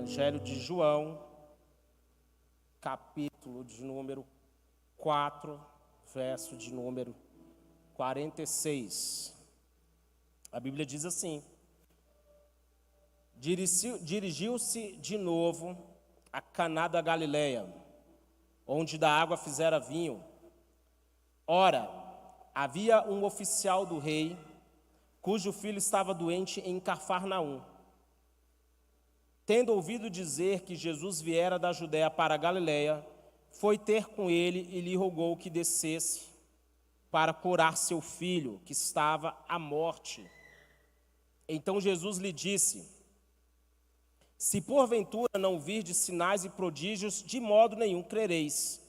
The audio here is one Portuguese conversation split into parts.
Evangelho de João, capítulo de número 4, verso de número 46. A Bíblia diz assim: Dirigiu-se de novo a Caná da Galileia, onde da água fizera vinho. Ora, havia um oficial do rei, cujo filho estava doente em Cafarnaum. Tendo ouvido dizer que Jesus viera da Judéia para a Galileia, foi ter com ele e lhe rogou que descesse para curar seu filho, que estava à morte. Então Jesus lhe disse: se porventura não virdes sinais e prodígios, de modo nenhum crereis.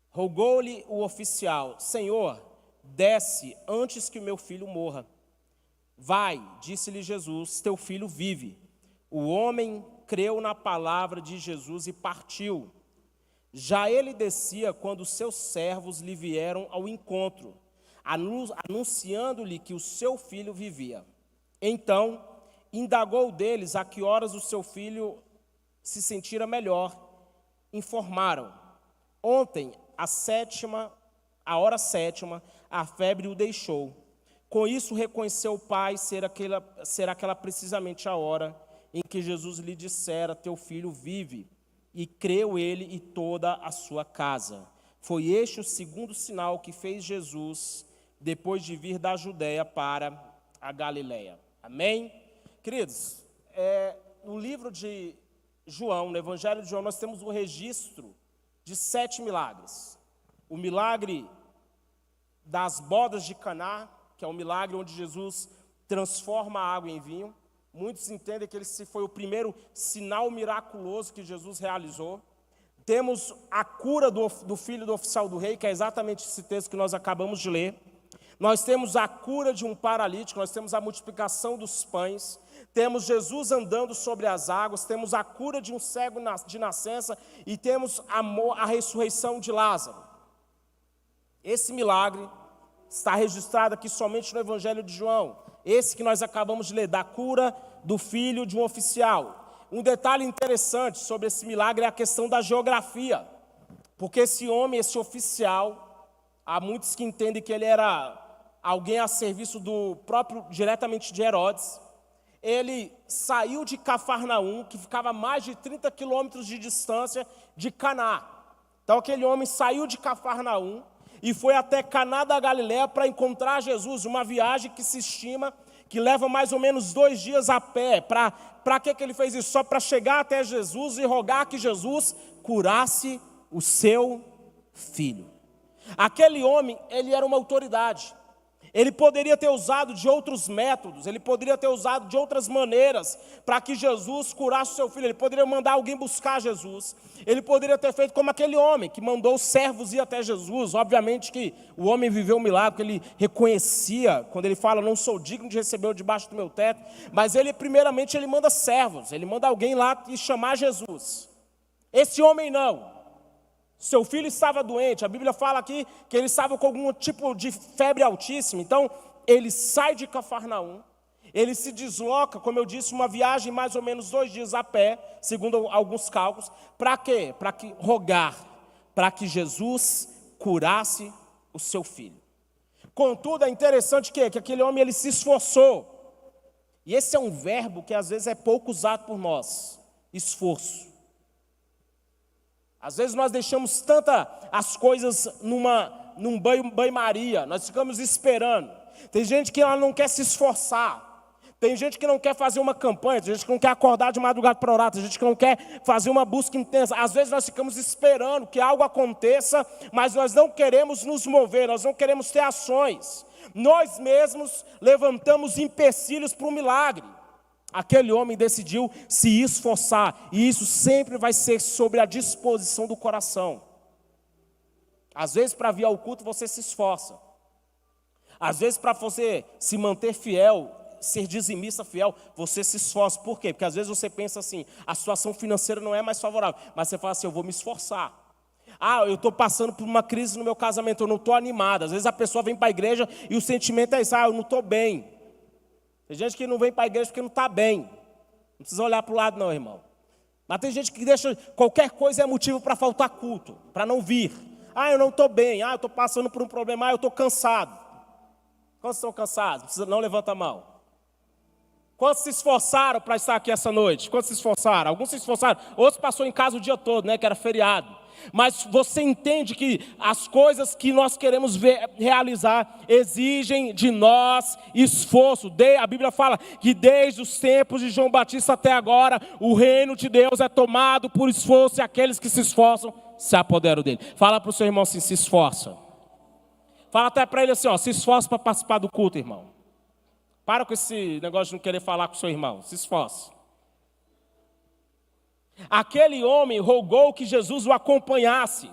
Rogou-lhe o oficial: Senhor, desce antes que o meu filho morra. Vai, disse-lhe Jesus, teu filho vive. O homem creu na palavra de Jesus e partiu. Já ele descia quando seus servos lhe vieram ao encontro, anunciando-lhe que o seu filho vivia. Então, indagou deles a que horas o seu filho se sentira melhor. Informaram: ontem, à hora sétima, a febre o deixou. Com isso, reconheceu o pai ser aquela precisamente a hora em que Jesus lhe dissera: teu filho vive. E creu ele e toda a sua casa. Foi este o segundo sinal que fez Jesus, depois de vir da Judéia para a Galileia. Amém? Queridos, no livro de João, no Evangelho de João, nós temos um registro de 7 milagres. O milagre das bodas de Caná, que é um milagre onde Jesus transforma a água em vinho. Muitos entendem que esse foi o primeiro sinal miraculoso que Jesus realizou. Temos a cura do filho do oficial do rei, que é exatamente esse texto que nós acabamos de ler. Nós temos a cura de um paralítico, nós temos a multiplicação dos pães, temos Jesus andando sobre as águas, temos a cura de um cego de nascença e temos a ressurreição de Lázaro. Esse milagre está registrado aqui somente no Evangelho de João. Esse que nós acabamos de ler, da cura do filho de um oficial. Um detalhe interessante sobre esse milagre é a questão da geografia. Porque esse homem, esse oficial, há muitos que entendem que ele era alguém a serviço do próprio, diretamente de Herodes. Ele saiu de Cafarnaum, que ficava a mais de 30 quilômetros de distância de Caná. Então aquele homem saiu de Cafarnaum e foi até Caná da Galileia para encontrar Jesus, uma viagem que se estima que leva mais ou menos 2 dias a pé. Para que ele fez isso? Só para chegar até Jesus e rogar que Jesus curasse o seu filho. Aquele homem, ele era uma autoridade. Ele poderia ter usado de outros métodos, ele poderia ter usado de outras maneiras para que Jesus curasse o seu filho. Ele poderia mandar alguém buscar Jesus. Ele poderia ter feito como aquele homem que mandou os servos ir até Jesus. Obviamente que o homem viveu um milagre, porque ele reconhecia, quando ele fala: não sou digno de receber debaixo do meu teto. Mas ele, primeiramente, ele manda servos, ele manda alguém lá e chamar Jesus. Esse homem não. Seu filho estava doente, a Bíblia fala aqui que ele estava com algum tipo de febre altíssima. Então, ele sai de Cafarnaum, ele se desloca, como eu disse, uma viagem mais ou menos 2 dias a pé, segundo alguns cálculos. Para quê? Para rogar, para que Jesus curasse o seu filho. Contudo, é interessante que aquele homem ele se esforçou. E esse é um verbo que às vezes é pouco usado por nós: esforço. Às vezes nós deixamos as coisas num banho-maria, nós ficamos esperando. Tem gente que ela não quer se esforçar, tem gente que não quer fazer uma campanha, tem gente que não quer acordar de madrugada para orar, tem gente que não quer fazer uma busca intensa. Às vezes nós ficamos esperando que algo aconteça, mas nós não queremos nos mover, nós não queremos ter ações. Nós mesmos levantamos empecilhos para o milagre. Aquele homem decidiu se esforçar, e isso sempre vai ser sobre a disposição do coração. Às vezes, para vir ao culto, você se esforça. Às vezes, para você se manter fiel, ser dizimista fiel, você se esforça. Por quê? Porque às vezes você pensa assim: a situação financeira não é mais favorável, mas você fala assim: eu vou me esforçar. Eu estou passando por uma crise no meu casamento, eu não estou animado. Às vezes a pessoa vem para a igreja e o sentimento é isso: eu não estou bem. Tem gente que não vem para a igreja porque não está bem. Não precisa olhar para o lado não, irmão. Mas tem gente que deixa qualquer coisa é motivo para faltar culto, para não vir. Eu não estou bem, eu estou passando por um problema, eu estou cansado. Quantos estão cansados? Não levanta a mão. Quantos se esforçaram para estar aqui essa noite? Quantos se esforçaram? Alguns se esforçaram, outros passou em casa o dia todo, que era feriado. Mas você entende que as coisas que nós queremos realizar exigem de nós esforço. A Bíblia fala que desde os tempos de João Batista até agora, o reino de Deus é tomado por esforço e aqueles que se esforçam se apoderam dele. Fala para o seu irmão assim, se esforça. Fala até para ele assim, se esforça para participar do culto, irmão. Para com esse negócio de não querer falar com o seu irmão, se esforça. Aquele homem rogou que Jesus o acompanhasse,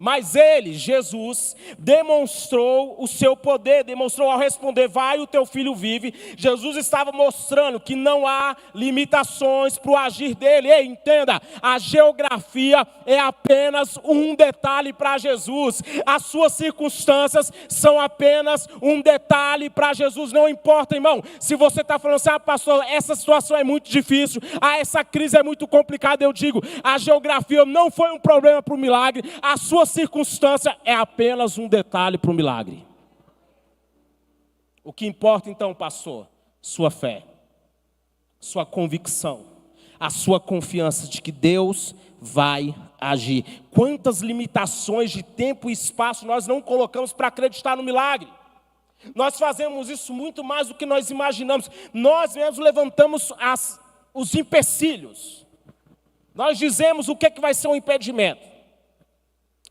mas ele, Jesus, demonstrou o seu poder, demonstrou ao responder, vai, o teu filho vive. Jesus estava mostrando que não há limitações para o agir dele. Ei, entenda, a geografia é apenas um detalhe para Jesus. As suas circunstâncias são apenas um detalhe para Jesus. Não importa, irmão, se você está falando assim, pastor, essa situação é muito difícil, essa crise é muito complicada, eu digo, a geografia não foi um problema para o milagre, a sua circunstância é apenas um detalhe para o milagre. O que importa então, pastor? Sua fé, sua convicção, a sua confiança de que Deus vai agir. Quantas limitações de tempo e espaço nós não colocamos para acreditar no milagre? Nós fazemos isso muito mais do que nós imaginamos. Nós mesmos levantamos os empecilhos. Nós dizemos o que vai ser um impedimento.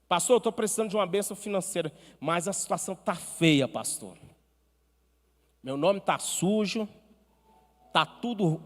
Pastor, eu estou precisando de uma bênção financeira, mas a situação está feia, pastor. Meu nome está sujo, está tudo,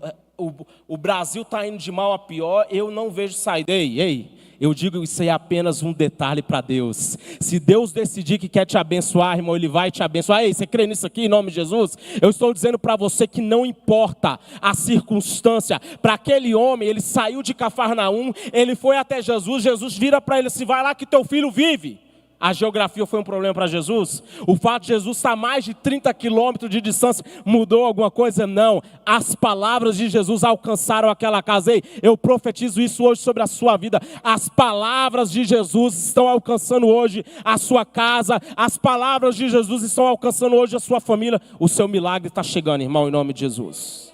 o Brasil está indo de mal a pior, eu não vejo saída. Ei, eu digo isso aí é apenas um detalhe para Deus. Se Deus decidir que quer te abençoar, irmão, Ele vai te abençoar. Ei, você crê nisso aqui em nome de Jesus? Eu estou dizendo para você que não importa a circunstância. Para aquele homem, ele saiu de Cafarnaum, ele foi até Jesus, Jesus vira para ele assim, vai lá que teu filho vive. A geografia foi um problema para Jesus? O fato de Jesus estar a mais de 30 quilômetros de distância mudou alguma coisa? Não. As palavras de Jesus alcançaram aquela casa. Ei, eu profetizo isso hoje sobre a sua vida. As palavras de Jesus estão alcançando hoje a sua casa. As palavras de Jesus estão alcançando hoje a sua família. O seu milagre está chegando, irmão, em nome de Jesus.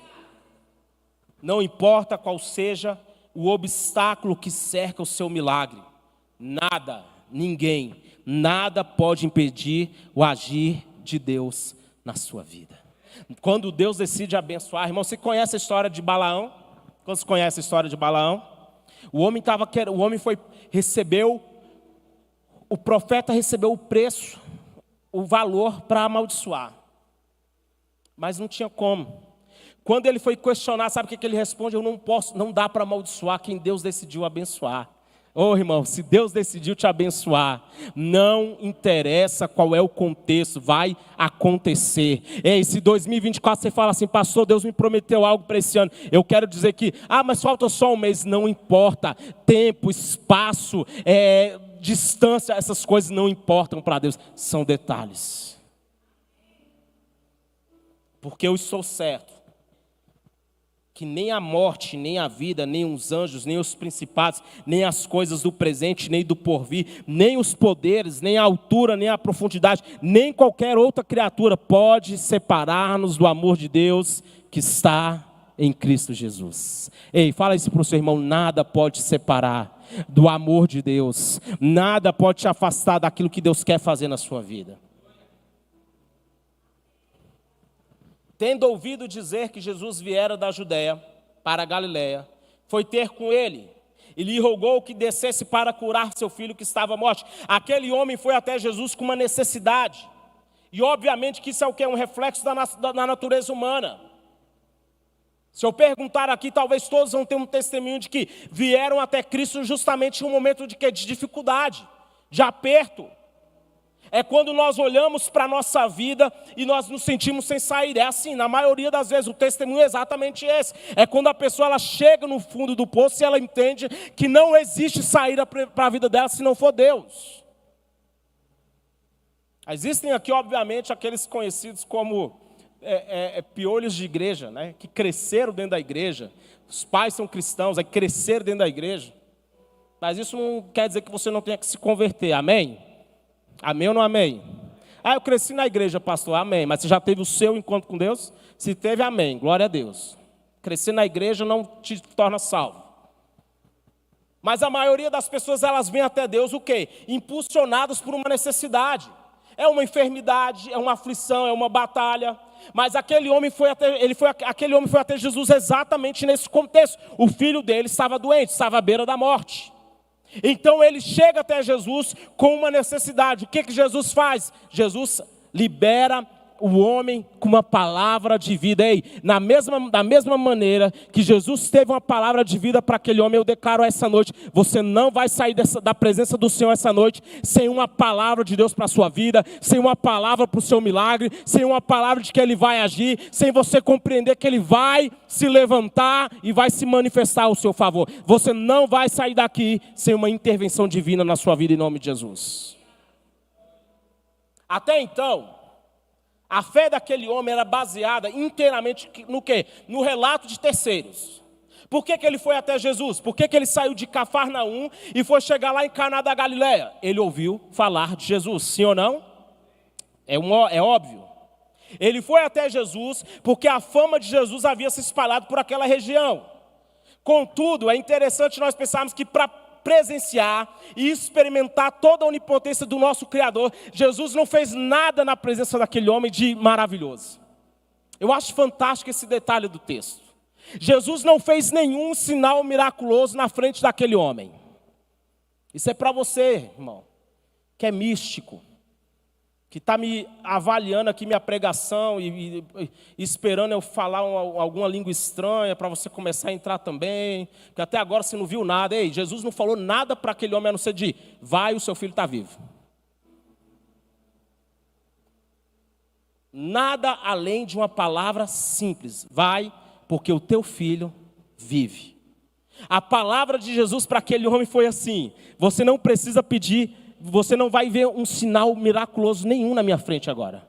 Não importa qual seja o obstáculo que cerca o seu milagre. Nada, ninguém, nada pode impedir o agir de Deus na sua vida. Quando Deus decide abençoar, irmão, você conhece a história de Balaão? Quantos conhecem a história de Balaão? O profeta recebeu o preço, o valor para amaldiçoar. Mas não tinha como. Quando ele foi questionar, sabe o que ele responde? Não dá para amaldiçoar quem Deus decidiu abençoar. Irmão, se Deus decidiu te abençoar, não interessa qual é o contexto, vai acontecer. Ei, se 2024 você fala assim, pastor, Deus me prometeu algo para esse ano, eu quero dizer que, mas falta só um mês, não importa, tempo, espaço, distância, essas coisas não importam para Deus, são detalhes. Porque eu estou certo que nem a morte, nem a vida, nem os anjos, nem os principados, nem as coisas do presente, nem do porvir, nem os poderes, nem a altura, nem a profundidade, nem qualquer outra criatura pode separar-nos do amor de Deus que está em Cristo Jesus. Ei, fala isso para o seu irmão, nada pode te separar do amor de Deus, nada pode te afastar daquilo que Deus quer fazer na sua vida. Tendo ouvido dizer que Jesus viera da Judeia para a Galiléia, foi ter com ele e lhe rogou que descesse para curar seu filho que estava morto. Aquele homem foi até Jesus com uma necessidade. E obviamente que isso é o que? Um reflexo da natureza humana. Se eu perguntar aqui, talvez todos vão ter um testemunho de que vieram até Cristo justamente em um momento de dificuldade, de aperto. É quando nós olhamos para a nossa vida e nós nos sentimos sem saída. É assim, na maioria das vezes, o testemunho é exatamente esse. É quando a pessoa ela chega no fundo do poço e ela entende que não existe saída para a vida dela se não for Deus. Existem aqui, obviamente, aqueles conhecidos como piolhos de igreja, né? Que cresceram dentro da igreja. Os pais são cristãos, aí cresceram dentro da igreja. Mas isso não quer dizer que você não tenha que se converter, amém? Amém ou não amém? Ah, eu cresci na igreja, pastor, amém. Mas você já teve o seu encontro com Deus? Se teve, amém, glória a Deus. Crescer na igreja não te torna salvo. Mas a maioria das pessoas, elas vêm até Deus o quê? Impulsionadas por uma necessidade. É uma enfermidade, é uma aflição, é uma batalha. Mas aquele homem foi até Jesus exatamente nesse contexto. O filho dele estava doente, estava à beira da morte. Então ele chega até Jesus com uma necessidade. O que Jesus faz? Jesus libera o homem com uma palavra de vida. Ei, da mesma maneira que Jesus teve uma palavra de vida para aquele homem, eu declaro essa noite, você não vai sair da presença do Senhor essa noite sem uma palavra de Deus para a sua vida, sem uma palavra para o seu milagre, sem uma palavra de que Ele vai agir, sem você compreender que Ele vai se levantar e vai se manifestar ao seu favor. Você não vai sair daqui sem uma intervenção divina na sua vida em nome de Jesus. Até então, a fé daquele homem era baseada inteiramente no quê? No relato de terceiros. Por que ele foi até Jesus? Por que ele saiu de Cafarnaum e foi chegar lá em Caná da Galileia? Ele ouviu falar de Jesus, sim ou não? É óbvio. Ele foi até Jesus porque a fama de Jesus havia se espalhado por aquela região. Contudo, é interessante nós pensarmos que para presenciar e experimentar toda a onipotência do nosso Criador, Jesus não fez nada na presença daquele homem de maravilhoso. Eu acho fantástico esse detalhe do texto. Jesus não fez nenhum sinal miraculoso na frente daquele homem. Isso é para você, irmão, que é místico, que está me avaliando aqui minha pregação e esperando eu falar alguma língua estranha para você começar a entrar também, porque até agora você não viu nada. Ei, Jesus não falou nada para aquele homem a não ser de, vai, o seu filho está vivo. Nada além de uma palavra simples, vai, porque o teu filho vive. A palavra de Jesus para aquele homem foi assim, você não precisa pedir, você não vai ver um sinal miraculoso nenhum na minha frente agora.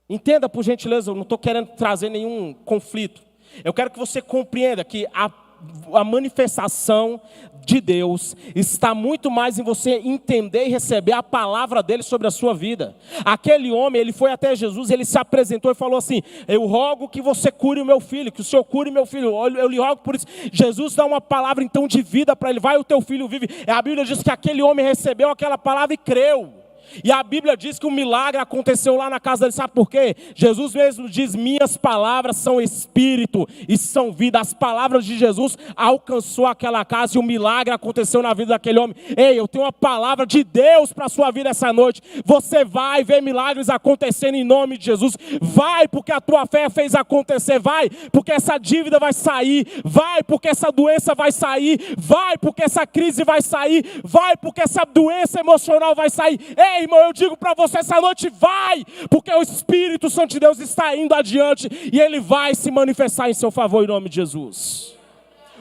Entenda, por gentileza, eu não estou querendo trazer nenhum conflito. Eu quero que você compreenda que a manifestação de Deus está muito mais em você entender e receber a palavra dele sobre a sua vida. Aquele homem, ele foi até Jesus, ele se apresentou e falou assim, eu rogo que você cure o meu filho, que o Senhor cure o meu filho, eu lhe rogo por isso. Jesus dá uma palavra então de vida para ele, vai, o teu filho vive. A Bíblia diz que aquele homem recebeu aquela palavra e creu. E a Bíblia diz que o milagre aconteceu lá na casa dele, sabe por quê? Jesus mesmo diz, minhas palavras são espírito e são vida. As palavras de Jesus alcançou aquela casa e o milagre aconteceu na vida daquele homem. Ei, eu tenho uma palavra de Deus para a sua vida essa noite. Você vai ver milagres acontecendo em nome de Jesus. Vai porque a tua fé fez acontecer. Vai porque essa dívida vai sair. Vai porque essa doença vai sair. Vai porque essa crise vai sair. Vai porque essa doença emocional vai sair. Ei, irmão, eu digo para você essa noite, vai, porque o Espírito Santo de Deus está indo adiante e Ele vai se manifestar em seu favor em nome de Jesus.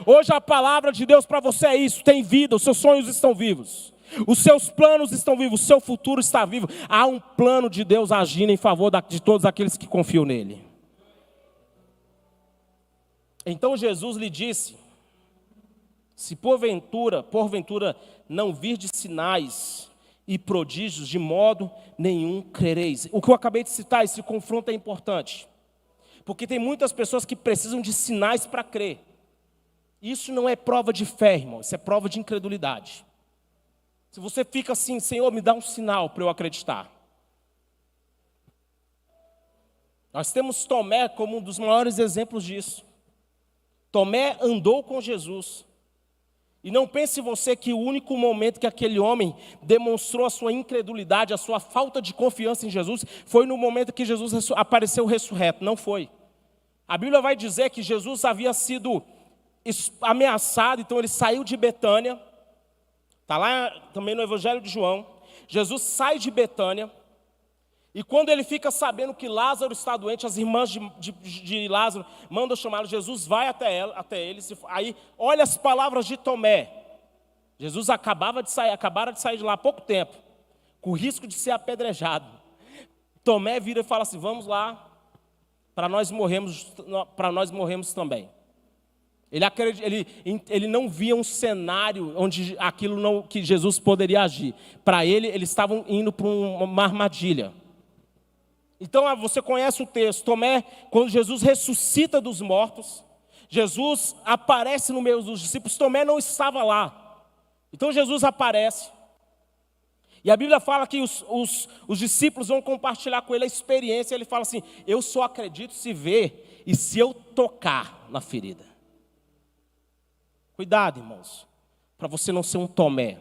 Hoje a palavra de Deus para você é isso, tem vida, os seus sonhos estão vivos, os seus planos estão vivos, o seu futuro está vivo. Há um plano de Deus agindo em favor de todos aqueles que confiam nele. Então Jesus lhe disse, se porventura não vir de sinais e prodígios, de modo nenhum crereis. O que eu acabei de citar, esse confronto é importante. Porque tem muitas pessoas que precisam de sinais para crer. Isso não é prova de fé, irmão, isso é prova de incredulidade. Se você fica assim, Senhor, me dá um sinal para eu acreditar. Nós temos Tomé como um dos maiores exemplos disso. Tomé andou com Jesus. E não pense você que o único momento que aquele homem demonstrou a sua incredulidade, a sua falta de confiança em Jesus, foi no momento que Jesus apareceu ressurreto. Não foi. A Bíblia vai dizer que Jesus havia sido ameaçado, então ele saiu de Betânia. Está lá também no Evangelho de João. Jesus sai de Betânia. E quando ele fica sabendo que Lázaro está doente, as irmãs de Lázaro mandam chamá-lo, Jesus vai até eles. Aí, olha as palavras de Tomé. Jesus acabara de sair de lá há pouco tempo, com o risco de ser apedrejado. Tomé vira e fala assim, vamos lá, para nós morrermos também. Ele não via um cenário onde que Jesus poderia agir. Para ele, eles estavam indo para uma armadilha. Então, você conhece o texto. Tomé, quando Jesus ressuscita dos mortos, Jesus aparece no meio dos discípulos. Tomé não estava lá. Então, Jesus aparece. E a Bíblia fala que os discípulos vão compartilhar com ele a experiência. Ele fala assim, eu só acredito se ver e se eu tocar na ferida. Cuidado, irmãos, para você não ser um Tomé.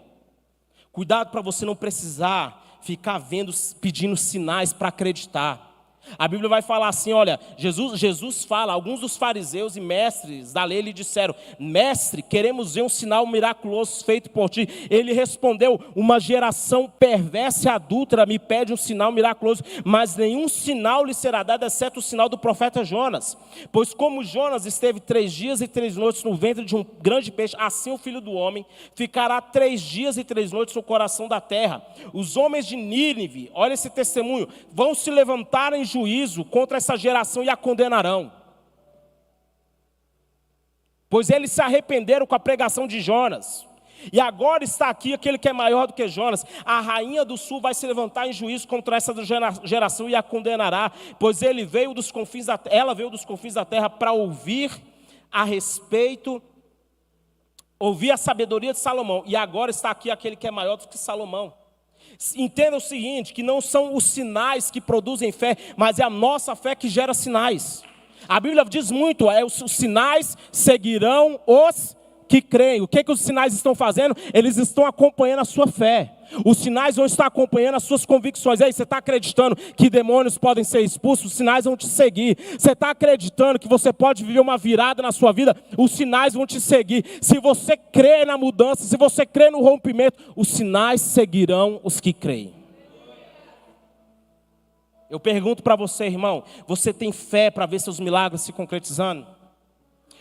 Cuidado para você não precisar ficar pedindo sinais para acreditar. A Bíblia vai falar assim, olha, Jesus fala, alguns dos fariseus e mestres da lei lhe disseram, mestre, queremos ver um sinal miraculoso feito por ti. Ele respondeu, uma geração perversa e adúltera me pede um sinal miraculoso, mas nenhum sinal lhe será dado, exceto o sinal do profeta Jonas. Pois como Jonas esteve 3 dias e 3 noites no ventre de um grande peixe, assim o Filho do Homem ficará 3 dias e 3 noites no coração da terra. Os homens de Nínive, olha esse testemunho, vão se levantar em juízo contra essa geração e a condenarão. Pois eles se arrependeram com a pregação de Jonas. E agora está aqui aquele que é maior do que Jonas. A rainha do sul vai se levantar em juízo contra essa geração e a condenará. Pois ela veio dos confins da terra para ouvir a sabedoria de Salomão. E agora está aqui aquele que é maior do que Salomão. Entenda o seguinte, que não são os sinais que produzem fé, mas é a nossa fé que gera sinais. A Bíblia diz muito, os sinais seguirão os que creem. O que os sinais estão fazendo? Eles estão acompanhando a sua fé. Os sinais vão estar acompanhando as suas convicções. Aí, você está acreditando que demônios podem ser expulsos? Os sinais vão te seguir. Você está acreditando que você pode viver uma virada na sua vida? Os sinais vão te seguir. Se você crê na mudança, se você crê no rompimento, os sinais seguirão os que creem. Eu pergunto para você, irmão, você tem fé para ver seus milagres se concretizando?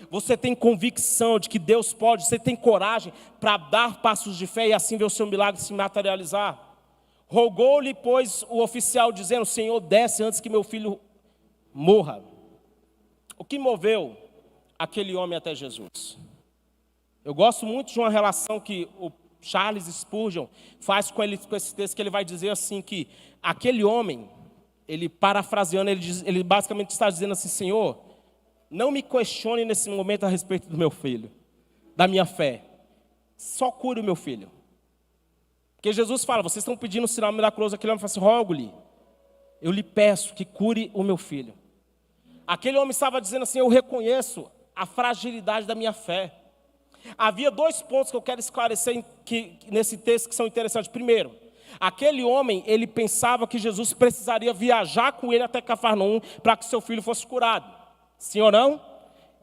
Você tem convicção de que Deus pode? Você tem coragem para dar passos de fé e assim ver o seu milagre se materializar? Rogou-lhe, pois, o oficial, dizendo, Senhor, desce antes que meu filho morra. O que moveu aquele homem até Jesus? Eu gosto muito de uma relação que o Charles Spurgeon faz com esse texto, que ele vai dizer assim, que aquele homem, ele parafraseando, ele basicamente está dizendo assim, Senhor, não me questione nesse momento a respeito do meu filho, da minha fé. Só cure o meu filho. Porque Jesus fala, vocês estão pedindo um sinal miraculoso. Aquele homem fala assim, rogo-lhe, eu lhe peço que cure o meu filho. Aquele homem estava dizendo assim, eu reconheço a fragilidade da minha fé. Havia 2 pontos que eu quero esclarecer nesse texto que são interessantes. Primeiro, aquele homem, ele pensava que Jesus precisaria viajar com ele até Cafarnaum para que seu filho fosse curado. Sim ou não?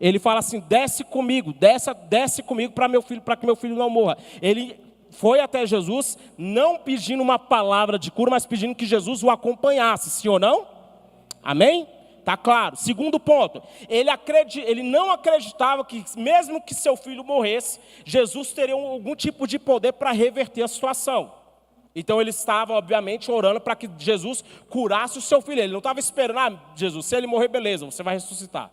Ele fala assim, desce comigo para que meu filho não morra. Ele foi até Jesus, não pedindo uma palavra de cura, mas pedindo que Jesus o acompanhasse. Sim ou não? Amém? Está claro. Segundo ponto, ele não acreditava que mesmo que seu filho morresse, Jesus teria algum tipo de poder para reverter a situação. Então ele estava, obviamente, orando para que Jesus curasse o seu filho. Ele não estava esperando, Jesus, se ele morrer, beleza, você vai ressuscitar.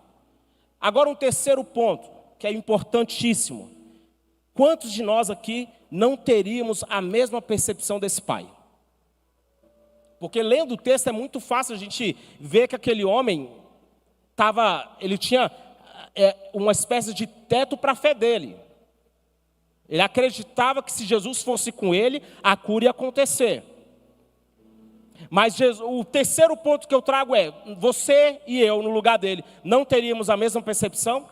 Agora um terceiro ponto, que é importantíssimo. Quantos de nós aqui não teríamos a mesma percepção desse pai? Porque lendo o texto é muito fácil a gente ver que aquele homem ele tinha uma espécie de teto para a fé dele. Ele acreditava que se Jesus fosse com ele, a cura ia acontecer. Mas o terceiro ponto que eu trago é, você e eu, no lugar dele, não teríamos a mesma percepção?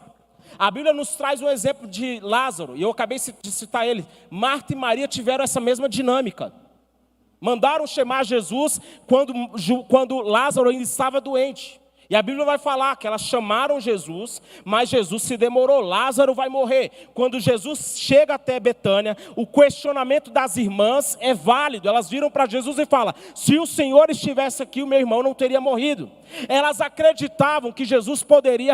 A Bíblia nos traz um exemplo de Lázaro, e eu acabei de citar ele. Marta e Maria tiveram essa mesma dinâmica. Mandaram chamar Jesus quando Lázaro ainda estava doente. E a Bíblia vai falar que elas chamaram Jesus, mas Jesus se demorou, Lázaro vai morrer. Quando Jesus chega até Betânia, o questionamento das irmãs é válido. Elas viram para Jesus e falam: se o Senhor estivesse aqui, o meu irmão não teria morrido. Elas acreditavam que Jesus poderia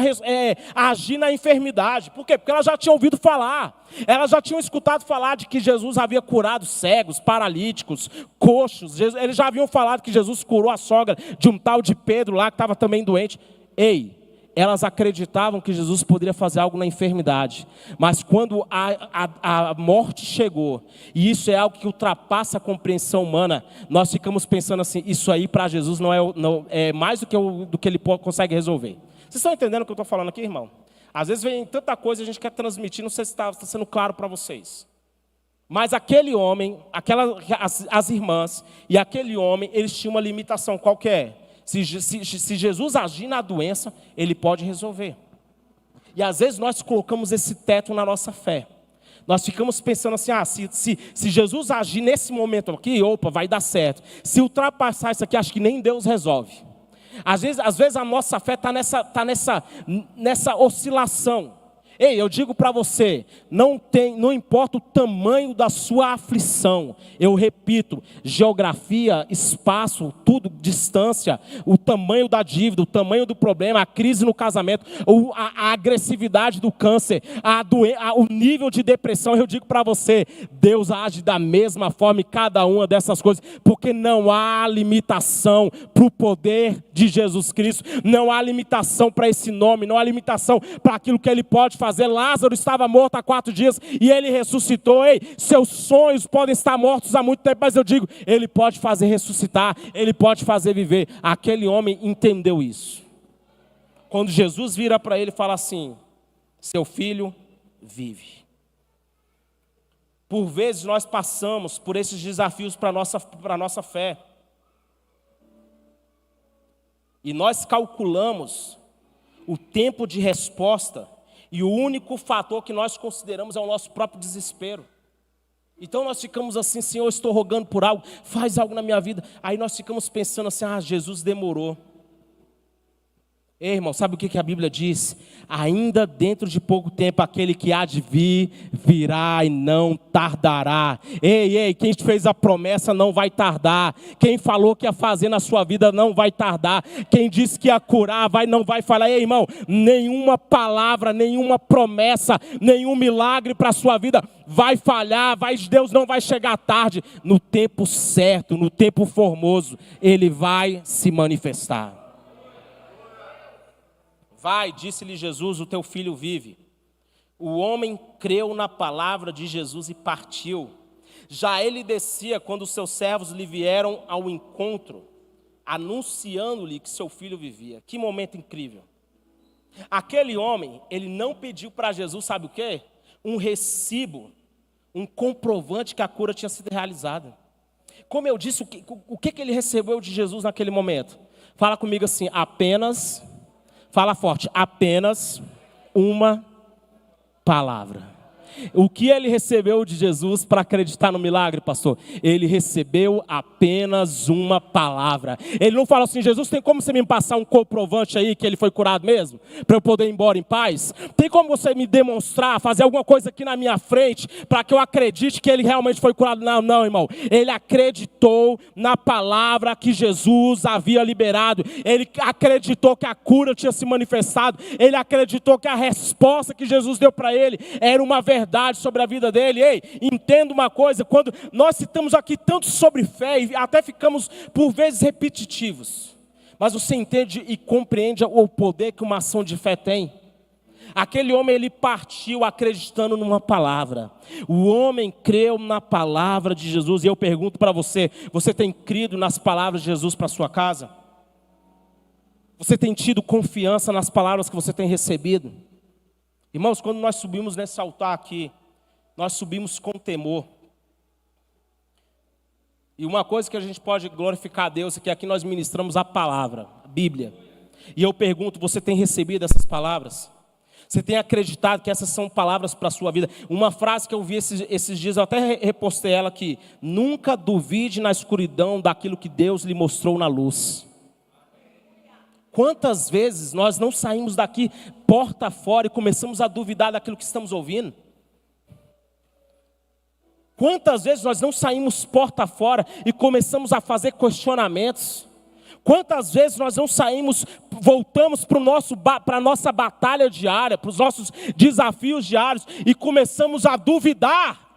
agir na enfermidade. Por quê? Porque elas já tinham ouvido falar. Elas já tinham escutado falar de que Jesus havia curado cegos, paralíticos, coxos. Eles já haviam falado que Jesus curou a sogra de um tal de Pedro lá, que estava também doente. Elas acreditavam que Jesus poderia fazer algo na enfermidade. Mas quando a morte chegou, e isso é algo que ultrapassa a compreensão humana, nós ficamos pensando assim: isso aí para Jesus não é mais do que ele consegue resolver. Vocês estão entendendo o que eu estou falando aqui, irmão? Às vezes vem tanta coisa e a gente quer transmitir, não sei se está sendo claro para vocês. Mas aquele homem, as irmãs e aquele homem, eles tinham uma limitação qualquer. Se Jesus agir na doença, ele pode resolver. E às vezes nós colocamos esse teto na nossa fé. Nós ficamos pensando assim: se Jesus agir nesse momento aqui, opa, vai dar certo. Se ultrapassar isso aqui, acho que nem Deus resolve. Às vezes a nossa fé está nessa oscilação. Eu digo para você, não importa o tamanho da sua aflição, eu repito, geografia, espaço, tudo, distância, o tamanho da dívida, o tamanho do problema, a crise no casamento, a agressividade do câncer, o nível de depressão, eu digo para você, Deus age da mesma forma em cada uma dessas coisas, porque não há limitação para o poder de Jesus Cristo, não há limitação para esse nome, não há limitação para aquilo que Ele pode fazer. Lázaro estava morto há 4 dias e ele ressuscitou. Seus sonhos podem estar mortos há muito tempo, mas eu digo, ele pode fazer ressuscitar, ele pode fazer viver. Aquele homem entendeu isso. Quando Jesus vira para ele e fala assim: seu filho vive. Por vezes nós passamos por esses desafios para a nossa fé. E nós calculamos o tempo de resposta. E o único fator que nós consideramos é o nosso próprio desespero. Então nós ficamos assim: Senhor, eu estou rogando por algo, faz algo na minha vida. Aí nós ficamos pensando assim: Jesus demorou. Irmão, sabe o que a Bíblia diz? Ainda dentro de pouco tempo, aquele que há de vir, virá e não tardará. Quem fez a promessa não vai tardar. Quem falou que ia fazer na sua vida não vai tardar. Quem disse que ia curar não vai falar. Irmão, nenhuma palavra, nenhuma promessa, nenhum milagre para a sua vida vai falhar. Deus não vai chegar tarde. No tempo certo, no tempo formoso, Ele vai se manifestar. Vai, disse-lhe Jesus, o teu filho vive. O homem creu na palavra de Jesus e partiu. Já ele descia quando os seus servos lhe vieram ao encontro, anunciando-lhe que seu filho vivia. Que momento incrível. Aquele homem, ele não pediu para Jesus, sabe o quê? Um recibo, um comprovante que a cura tinha sido realizada. Como eu disse, o que ele recebeu de Jesus naquele momento? Fala comigo assim: apenas... Fala forte, apenas uma palavra. O que ele recebeu de Jesus para acreditar no milagre, pastor? Ele recebeu apenas uma palavra. Ele não fala assim: Jesus, tem como você me passar um comprovante aí que ele foi curado mesmo? Para eu poder ir embora em paz? Tem como você me demonstrar, fazer alguma coisa aqui na minha frente, para que eu acredite que ele realmente foi curado? Não, irmão. Ele acreditou na palavra que Jesus havia liberado. Ele acreditou que a cura tinha se manifestado. Ele acreditou que a resposta que Jesus deu para ele era uma verdade sobre a vida dele. Entenda uma coisa: quando nós citamos aqui tanto sobre fé e até ficamos por vezes repetitivos, mas você entende e compreende o poder que uma ação de fé tem? Aquele homem, ele partiu acreditando numa palavra. O homem creu na palavra de Jesus. E eu pergunto para você: você tem crido nas palavras de Jesus para a sua casa? Você tem tido confiança nas palavras que você tem recebido? Irmãos, quando nós subimos nesse altar aqui, nós subimos com temor. E uma coisa que a gente pode glorificar a Deus é que aqui nós ministramos a palavra, a Bíblia. E eu pergunto: você tem recebido essas palavras? Você tem acreditado que essas são palavras para a sua vida? Uma frase que eu vi esses dias, eu até repostei ela aqui: nunca duvide na escuridão daquilo que Deus lhe mostrou na luz. Quantas vezes nós não saímos daqui porta fora e começamos a duvidar daquilo que estamos ouvindo? Quantas vezes nós não saímos porta fora e começamos a fazer questionamentos? Quantas vezes nós não saímos, voltamos para a nossa batalha diária, para os nossos desafios diários e começamos a duvidar?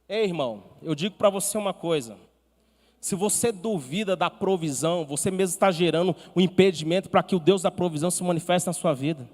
Ei, irmão, eu digo para você uma coisa. Se você duvida da provisão, você mesmo está gerando um impedimento para que o Deus da provisão se manifeste na sua vida.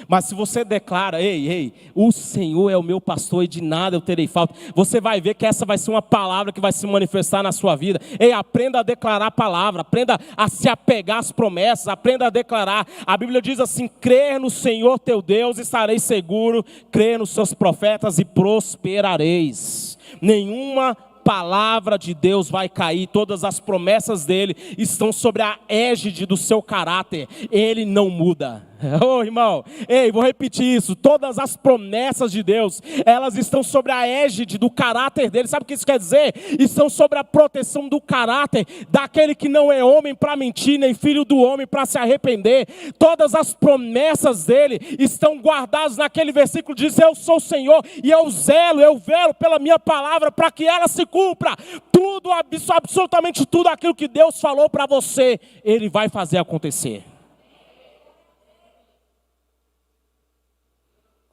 Mas se você declara, ei, o Senhor é o meu pastor e de nada eu terei falta, você vai ver que essa vai ser uma palavra que vai se manifestar na sua vida. Ei, aprenda a declarar a palavra, aprenda a se apegar às promessas, aprenda a declarar. A Bíblia diz assim: crer no Senhor teu Deus e estareis seguro, crer nos seus profetas e prosperareis. Nenhuma palavra de Deus vai cair, todas as promessas dele estão sobre a égide do seu caráter, ele não muda. Oh, irmão, ei, vou repetir isso, todas as promessas de Deus, elas estão sobre a égide do caráter dele. Sabe o que isso quer dizer? Estão sobre a proteção do caráter daquele que não é homem para mentir, nem filho do homem para se arrepender. Todas as promessas dele estão guardadas naquele versículo que diz: eu sou o Senhor e eu velo pela minha palavra para que ela se cumpra. Tudo, absolutamente tudo aquilo que Deus falou para você, ele vai fazer acontecer.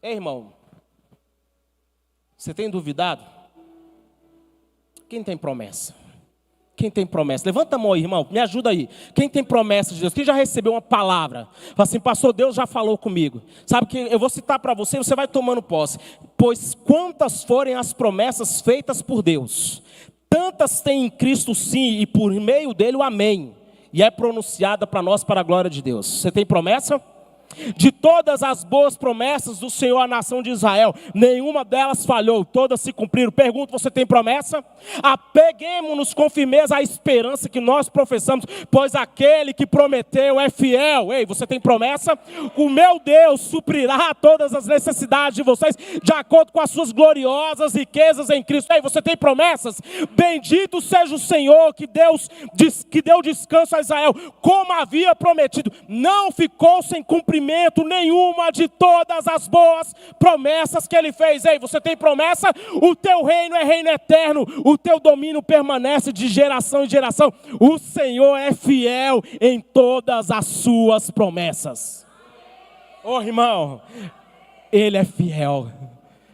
Ei, irmão, você tem duvidado? Quem tem promessa? Quem tem promessa? Levanta a mão aí, irmão, me ajuda aí. Quem tem promessa de Deus? Quem já recebeu uma palavra? Fala assim: pastor, Deus já falou comigo. Sabe que eu vou citar para você, você vai tomando posse. Pois quantas forem as promessas feitas por Deus, tantas tem em Cristo sim, e por meio dele o amém. E é pronunciada para nós para a glória de Deus. Você tem promessa? De todas as boas promessas do Senhor à nação de Israel, nenhuma delas falhou, todas se cumpriram. Pergunto: você tem promessa? Apeguemo-nos com firmeza à esperança que nós professamos, pois aquele que prometeu é fiel. Ei, você tem promessa? O meu Deus suprirá todas as necessidades de vocês, de acordo com as suas gloriosas riquezas em Cristo. Ei, você tem promessas? Bendito seja o Senhor que deu descanso a Israel, como havia prometido. Não ficou sem cumprimento nenhuma de todas as boas promessas que ele fez. Ei, você tem promessa? O teu reino é reino eterno, o teu domínio permanece de geração em geração. O Senhor é fiel em todas as suas promessas. Oh, irmão, ele é fiel.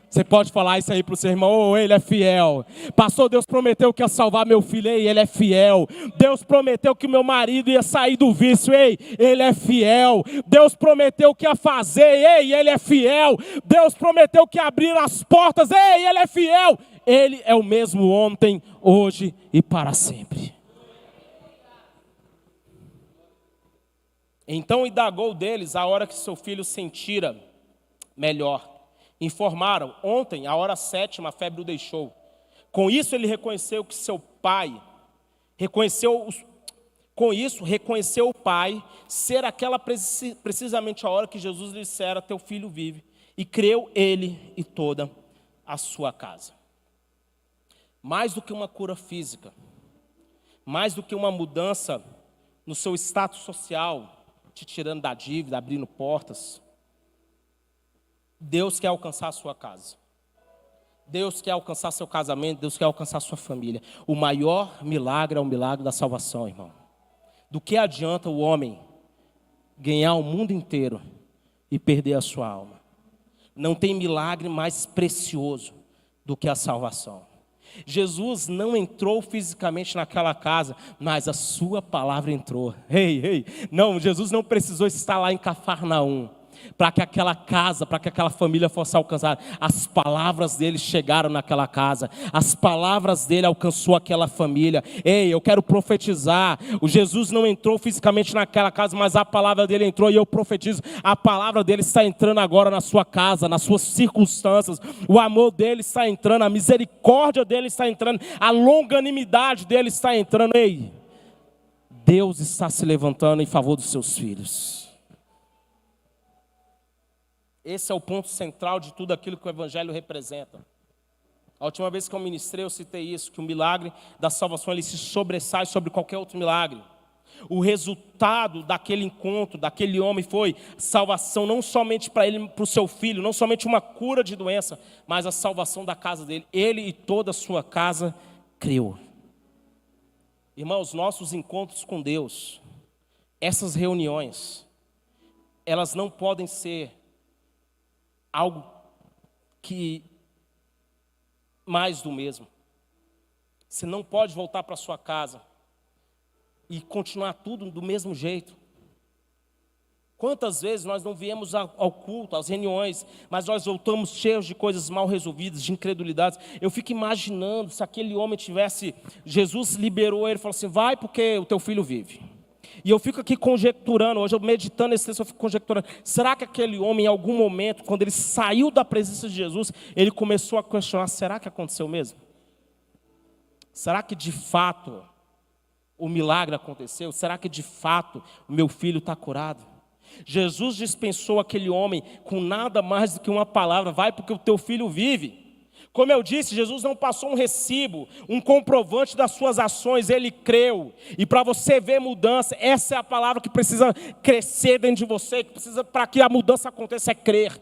Você pode falar isso aí para o seu irmão: oh, ele é fiel. Pastor, Deus prometeu que ia salvar meu filho. Ei, ele é fiel. Deus prometeu que meu marido ia sair do vício. Ei, ele é fiel. Deus prometeu que ia fazer. Ei, ele é fiel. Deus prometeu que ia abrir as portas. Ei, ele é fiel. Ele é o mesmo ontem, hoje e para sempre. Então indagou deles a hora que seu filho sentira melhor. Informaram: ontem, a hora 7, a febre o deixou. Com isso ele reconheceu que seu pai, reconheceu o pai ser aquela precisamente a hora que Jesus lhe dissera: teu filho vive. E creu ele e toda a sua casa. Mais do que uma cura física, mais do que uma mudança no seu status social, te tirando da dívida, abrindo portas, Deus quer alcançar a sua casa. Deus quer alcançar seu casamento, Deus quer alcançar sua família. O maior milagre é o milagre da salvação, irmão. Do que adianta o homem ganhar o mundo inteiro e perder a sua alma? Não tem milagre mais precioso do que a salvação. Jesus não entrou fisicamente naquela casa, mas a sua palavra entrou. Não, Jesus não precisou estar lá em Cafarnaum para que aquela casa, para que aquela família fosse alcançada. As palavras dele chegaram naquela casa, as palavras dele alcançou aquela família. Ei, eu quero profetizar: o Jesus não entrou fisicamente naquela casa, mas a palavra dele entrou, e eu profetizo: a palavra dele está entrando agora na sua casa, nas suas circunstâncias. O amor dele está entrando, a misericórdia dele está entrando, a longanimidade dele está entrando. Ei, Deus está se levantando em favor dos seus filhos. Esse é o ponto central de tudo aquilo que o Evangelho representa. A última vez que eu ministrei, eu citei isso, que o milagre da salvação, ele se sobressai sobre qualquer outro milagre. O resultado daquele encontro, daquele homem, foi salvação não somente para ele, para o seu filho, não somente uma cura de doença, mas a salvação da casa dele. Ele e toda a sua casa creu. Irmãos, nossos encontros com Deus, essas reuniões, elas não podem ser algo que mais do mesmo. Você não pode voltar para sua casa e continuar tudo do mesmo jeito. Quantas vezes nós não viemos ao culto, às reuniões, mas nós voltamos cheios de coisas mal resolvidas, de incredulidades. Eu fico imaginando se aquele homem tivesse, Jesus liberou ele, falou assim, vai porque o teu filho vive. E eu fico aqui conjecturando, hoje eu meditando esse texto, eu fico conjecturando, será que aquele homem em algum momento, quando ele saiu da presença de Jesus, ele começou a questionar, será que aconteceu mesmo? Será que de fato o milagre aconteceu? Será que de fato o meu filho está curado? Jesus dispensou aquele homem com nada mais do que uma palavra, vai porque o teu filho vive. Como eu disse, Jesus não passou um recibo, um comprovante das suas ações, ele creu. E para você ver mudança, essa é a palavra que precisa crescer dentro de você, que precisa para que a mudança aconteça, é crer,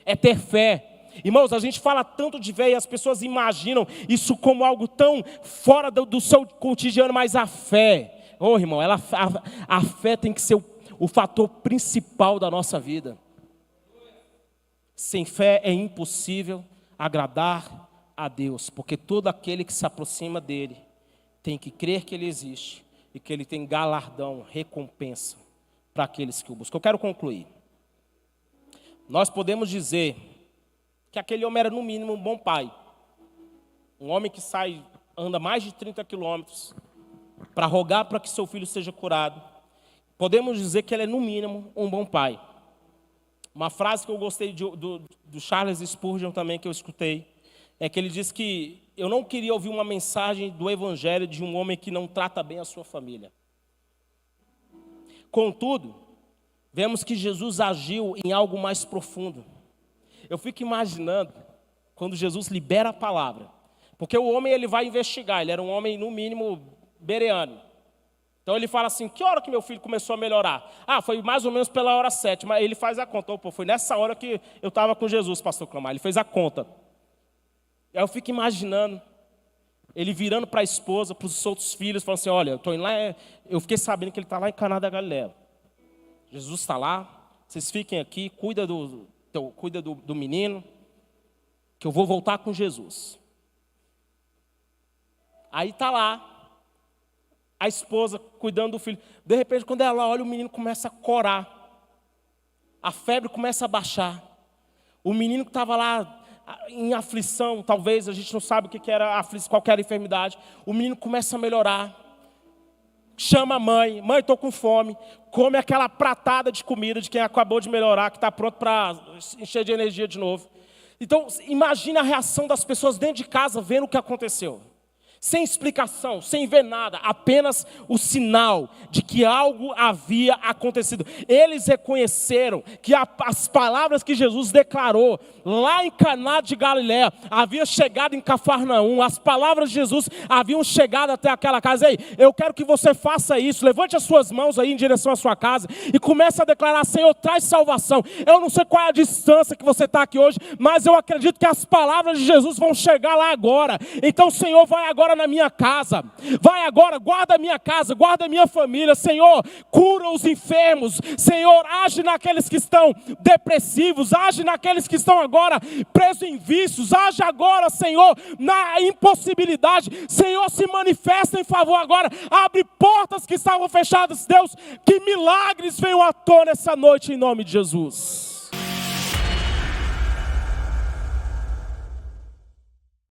é ter fé. Irmãos, a gente fala tanto de fé e as pessoas imaginam isso como algo tão fora do seu cotidiano, mas a fé, irmão, a fé tem que ser o fator principal da nossa vida. Sem fé é impossível agradar a Deus, porque todo aquele que se aproxima dele tem que crer que ele existe e que ele tem galardão, recompensa para aqueles que o buscam. Eu quero concluir. Nós podemos dizer que aquele homem era no mínimo um bom pai, um homem que anda mais de 30 quilômetros para rogar para que seu filho seja curado. Podemos dizer que ele é no mínimo um bom pai. Uma frase que eu gostei do Charles Spurgeon também, que eu escutei, é que ele disse que eu não queria ouvir uma mensagem do evangelho de um homem que não trata bem a sua família. Contudo, vemos que Jesus agiu em algo mais profundo. Eu fico imaginando, quando Jesus libera a palavra, porque o homem ele vai investigar, ele era um homem no mínimo bereano. Então ele fala assim, que hora que meu filho começou a melhorar? Foi mais ou menos pela hora 7, mas ele faz a conta. Foi nessa hora que eu estava com Jesus, pastor Clamar, ele fez a conta. Aí eu fico imaginando, ele virando para a esposa, para os outros filhos, falando assim, olha, eu estou indo lá, eu fiquei sabendo que ele está lá em Caná da Galileia. Jesus está lá, vocês fiquem aqui, cuida do menino, que eu vou voltar com Jesus. Aí está lá, a esposa cuidando do filho. De repente, quando ela olha, o menino começa a corar. A febre começa a baixar. O menino que estava lá em aflição, talvez, a gente não sabe o que era aflição, qual era a enfermidade. O menino começa a melhorar. Chama a mãe, estou com fome. Come aquela pratada de comida de quem acabou de melhorar, que está pronto para encher de energia de novo. Então, imagine a reação das pessoas dentro de casa vendo o que aconteceu. Sem explicação, sem ver nada, apenas o sinal de que algo havia acontecido. Eles reconheceram que as palavras que Jesus declarou lá em Caná de Galileia haviam chegado em Cafarnaum. As palavras de Jesus haviam chegado até aquela casa. Ei, eu quero que você faça isso. Levante as suas mãos aí em direção à sua casa e comece a declarar, Senhor, traz salvação. Eu não sei qual é a distância que você está aqui hoje, mas eu acredito que as palavras de Jesus vão chegar lá agora. Então, Senhor, vai agora na minha casa, vai agora, guarda a minha casa, guarda a minha família, Senhor, cura os enfermos, Senhor, age naqueles que estão depressivos, age naqueles que estão agora presos em vícios, age agora, Senhor, na impossibilidade, Senhor, se manifesta em favor agora, abre portas que estavam fechadas, Deus, que milagres venham à tona essa noite em nome de Jesus.